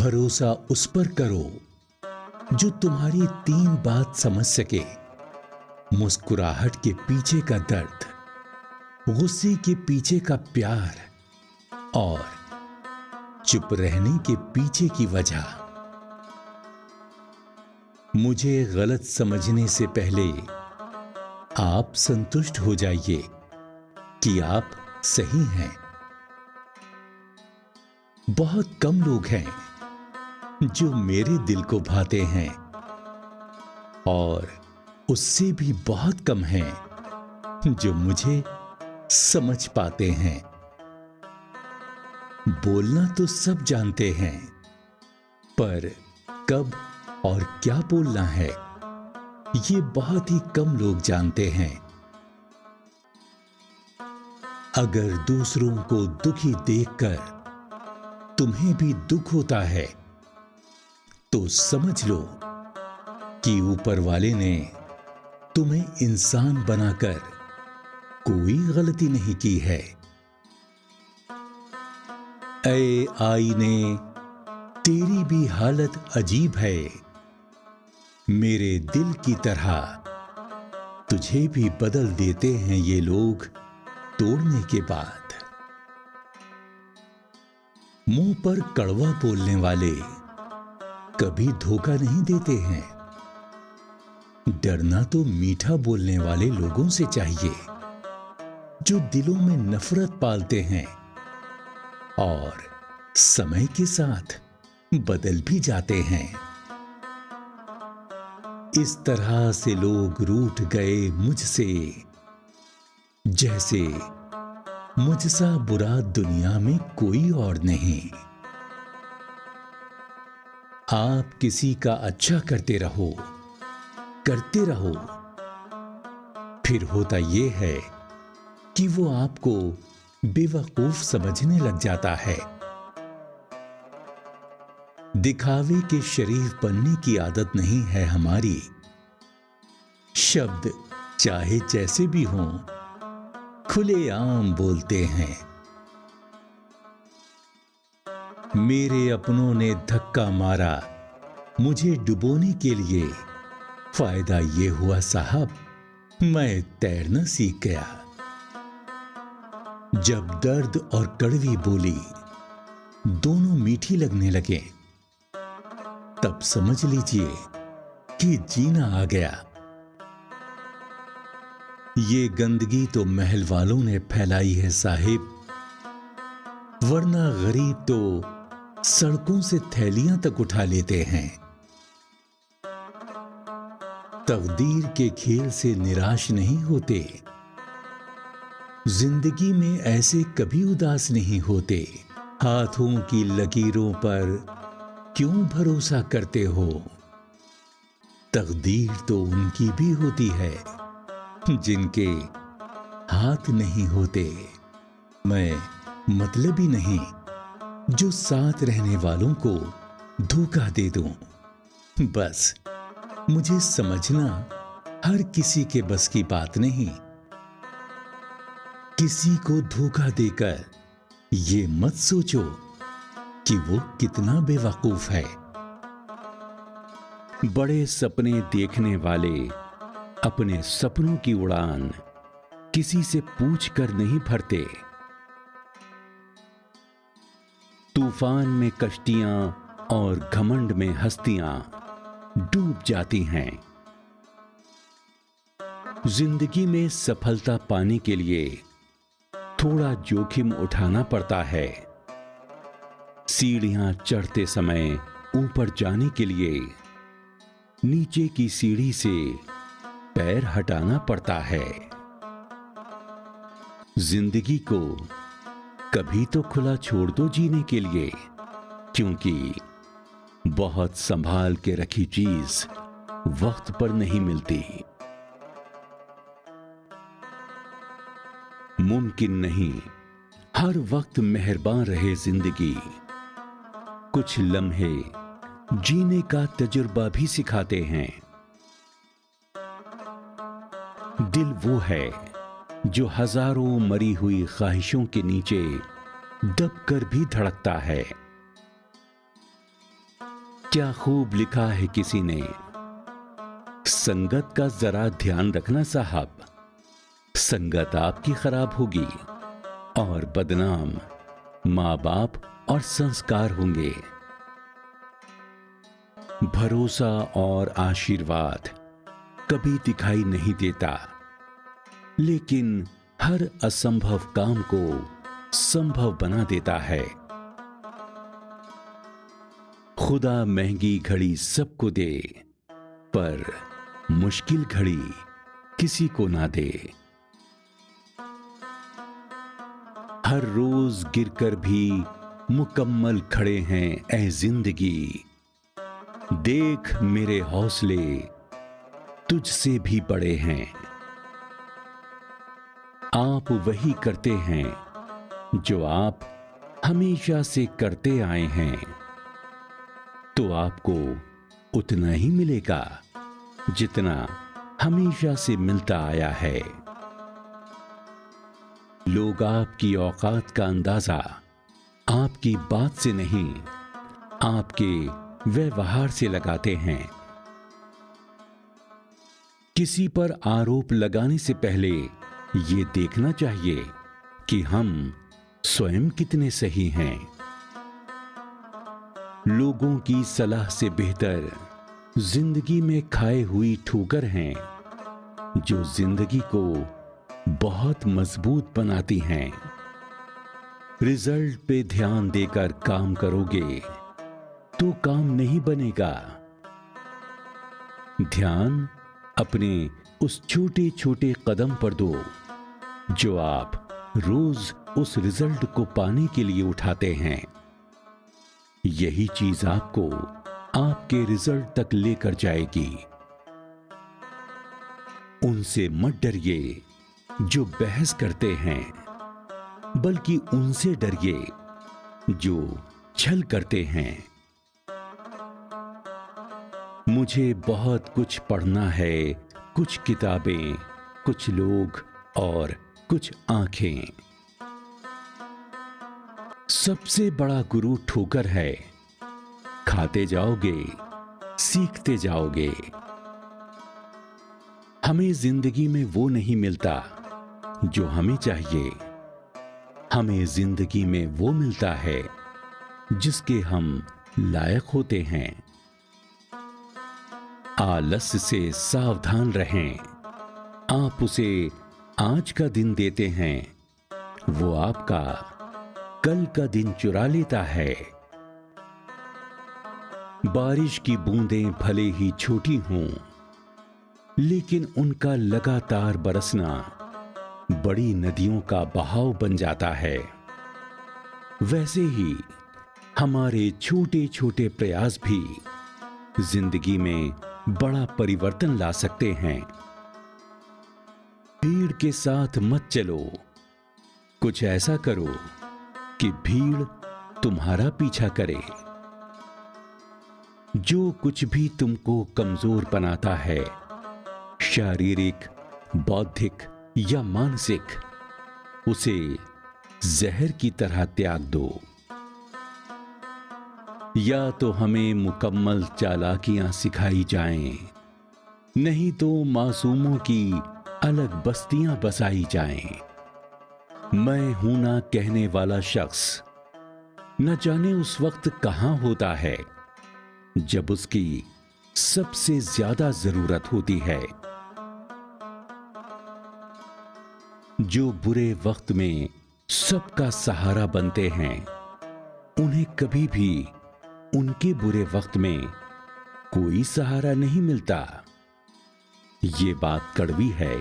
भरोसा उस पर करो जो तुम्हारी 3 बात समझ सके। मुस्कुराहट के पीछे का दर्द, गुस्से के पीछे का प्यार और चुप रहने के पीछे की वजह। मुझे गलत समझने से पहले आप संतुष्ट हो जाइए कि आप सही हैं। बहुत कम लोग हैं जो मेरे दिल को भाते हैं और उससे भी बहुत कम हैं जो मुझे समझ पाते हैं। बोलना तो सब जानते हैं, पर कब और क्या बोलना है ये बहुत ही कम लोग जानते हैं। अगर दूसरों को दुखी देखकर तुम्हें भी दुख होता है तो समझ लो कि ऊपर वाले ने तुम्हें इंसान बनाकर कोई गलती नहीं की है। ऐ आईने, तेरी भी हालत अजीब है। मेरे दिल की तरह तुझे भी बदल देते हैं ये लोग तोड़ने के बाद। मुंह पर कड़वा बोलने वाले कभी धोखा नहीं देते हैं। डरना तो मीठा बोलने वाले लोगों से चाहिए जो दिलों में नफरत पालते हैं और समय के साथ बदल भी जाते हैं। इस तरह से लोग रूठ गए मुझसे, जैसे मुझसा बुरा दुनिया में कोई और नहीं। आप किसी का अच्छा करते रहो, फिर होता यह है कि वो आपको बेवकूफ समझने लग जाता है। दिखावे के शरीफ बनने की आदत नहीं है हमारी। शब्द चाहे जैसे भी हों, खुलेआम बोलते हैं। मेरे अपनों ने धक्का मारा मुझे डुबोने के लिए। फायदा ये हुआ साहब, मैं तैरना सीख गया। जब दर्द और कड़वी बोली दोनों मीठी लगने लगे, तब समझ लीजिए कि जीना आ गया। ये गंदगी तो महल वालों ने फैलाई है साहिब, वरना गरीब तो सड़कों से थैलियां तक उठा लेते हैं। तकदीर के खेल से निराश नहीं होते। जिंदगी में ऐसे कभी उदास नहीं होते। हाथों की लकीरों पर क्यों भरोसा करते हो? तकदीर तो उनकी भी होती है जिनके हाथ नहीं होते। मैं मतलबी नहीं जो साथ रहने वालों को धोखा दे दूं। बस मुझे समझना हर किसी के बस की बात नहीं। किसी को धोखा देकर ये मत सोचो कि वो कितना बेवकूफ है। बड़े सपने देखने वाले अपने सपनों की उड़ान किसी से पूछ कर नहीं भरते। तूफान में कश्तियां और घमंड में हस्तियां डूब जाती हैं। जिंदगी में सफलता पाने के लिए थोड़ा जोखिम उठाना पड़ता है। सीढ़ियां चढ़ते समय ऊपर जाने के लिए नीचे की सीढ़ी से पैर हटाना पड़ता है। जिंदगी को कभी तो खुला छोड़ दो जीने के लिए, क्योंकि बहुत संभाल के रखी चीज वक्त पर नहीं मिलती। मुमकिन नहीं हर वक्त मेहरबान रहे जिंदगी। कुछ लम्हे जीने का तजुर्बा भी सिखाते हैं। दिल वो है जो हजारों मरी हुई ख्वाहिशों के नीचे दबकर भी धड़कता है। क्या खूब लिखा है किसी ने, संगत का जरा ध्यान रखना साहब, संगत आपकी खराब होगी और बदनाम मां बाप और संस्कार होंगे। भरोसा और आशीर्वाद कभी दिखाई नहीं देता, लेकिन हर असंभव काम को संभव बना देता है। खुदा महंगी घड़ी सबको दे, पर मुश्किल घड़ी किसी को ना दे। हर रोज गिरकर भी मुकम्मल खड़े हैं ऐ जिंदगी, देख मेरे हौसले तुझसे भी बड़े हैं। आप वही करते हैं जो आप हमेशा से करते आए हैं, तो आपको उतना ही मिलेगा जितना हमेशा से मिलता आया है। लोग आपकी औकात का अंदाजा आपकी बात से नहीं, आपके व्यवहार से लगाते हैं। किसी पर आरोप लगाने से पहले ये देखना चाहिए कि हम स्वयं कितने सही हैं। लोगों की सलाह से बेहतर जिंदगी में खाए हुई ठोकर हैं, जो जिंदगी को बहुत मजबूत बनाती हैं। रिजल्ट पे ध्यान देकर काम करोगे तो काम नहीं बनेगा। ध्यान अपने उस छोटे छोटे कदम पर दो जो आप रोज उस रिजल्ट को पाने के लिए उठाते हैं। यही चीज आपको आपके रिजल्ट तक लेकर जाएगी। उनसे मत डरिए जो बहस करते हैं, बल्कि उनसे डरिए जो छल करते हैं। मुझे बहुत कुछ पढ़ना है, कुछ किताबें, कुछ लोग और कुछ आंखें। सबसे बड़ा गुरु ठोकर है। खाते जाओगे, सीखते जाओगे। हमें जिंदगी में वो नहीं मिलता जो हमें चाहिए, हमें जिंदगी में वो मिलता है जिसके हम लायक होते हैं। आलस्य से सावधान रहें। आप उसे आज का दिन देते हैं, वो आपका कल का दिन चुरा लेता है। बारिश की बूंदें भले ही छोटी हों, लेकिन उनका लगातार बरसना बड़ी नदियों का बहाव बन जाता है। वैसे ही हमारे छोटे छोटे प्रयास भी जिंदगी में बड़ा परिवर्तन ला सकते हैं। भीड़ के साथ मत चलो, कुछ ऐसा करो कि भीड़ तुम्हारा पीछा करे। जो कुछ भी तुमको कमजोर बनाता है, शारीरिक, बौद्धिक या मानसिक, उसे जहर की तरह त्याग दो। या तो हमें मुकम्मल चालाकियां सिखाई जाएं, नहीं तो मासूमों की अलग बस्तियां बसाई जाएं। मैं हूं ना कहने वाला शख्स न जाने उस वक्त कहां होता है जब उसकी सबसे ज्यादा जरूरत होती है। जो बुरे वक्त में सबका सहारा बनते हैं, उन्हें कभी भी उनके बुरे वक्त में कोई सहारा नहीं मिलता। ये बात कड़वी है,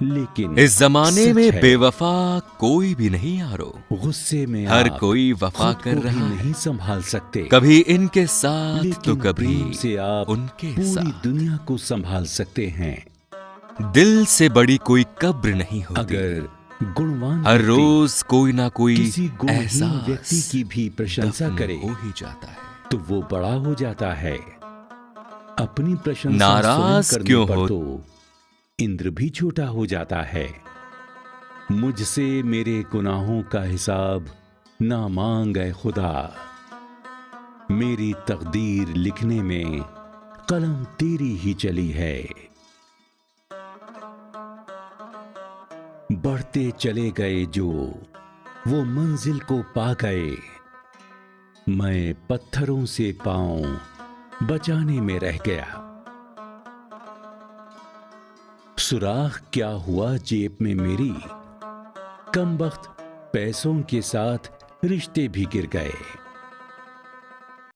लेकिन इस जमाने में बेवफा कोई भी नहीं यारो। गुस्से में हर कोई वफा कर रहा है, नहीं संभाल सकते। कभी इनके साथ तो कभी प्रेम से आप उनके पूरी साथ। दुनिया को संभाल सकते हैं। दिल से बड़ी कोई कब्र नहीं होती। अगर गुणवान हर व्यक्ति रोज कोई ना कोई किसी गुणहीन एहसास व्यक्ति की भी प्रशंसा दफन करे, हो ही जाता है। तो वो बड़ा हो जाता है। अपनी प्रशंसा नाराज स्वयं करने क्यों पर हो? तो इंद्र भी छोटा हो जाता है। मुझसे मेरे गुनाहों का हिसाब ना मांग ऐ खुदा। मेरी तकदीर लिखने में कलम तेरी ही चली है। बढ़ते चले गए जो वो मंजिल को पा गए, मैं पत्थरों से पांव बचाने में रह गया। सुराख क्या हुआ जेब में मेरी, कमबख्त पैसों के साथ रिश्ते भी गिर गए।